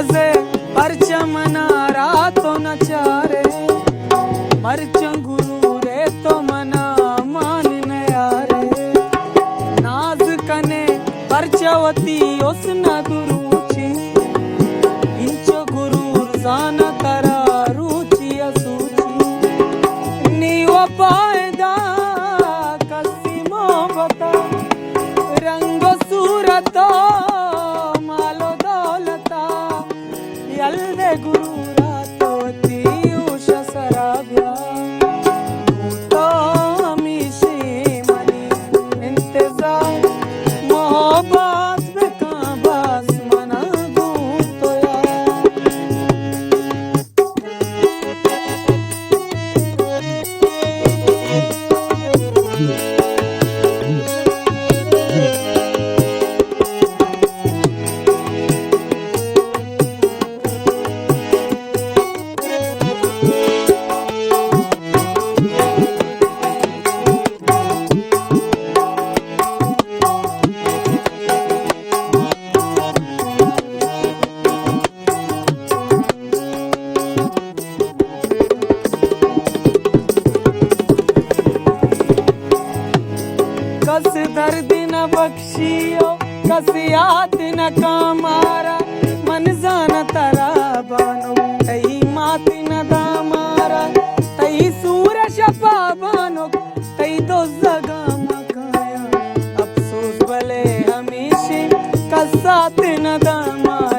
कसे परचमनारा तो नचारे मर्च गुरु रे तो मना मान यारे नाज कने परचवती उसना गुरुची इंच गुरु जान करा रुचि असुची नीव पायदा कसी मोहब्बता रंग सूरता मालो दौलता यल्दे गुरु रातोती उष सराभ्या तो हमीशी मनी इंतजार मोहब्बत बेका बस मना तो यार कस दर्द न बख्शियो कस याद न कामारा मन जान तरा बानो तई माती न दामारा तई सूर शपा बानो तई दो जगा मकाया अफसोस भले हमेशे कसात न दामारा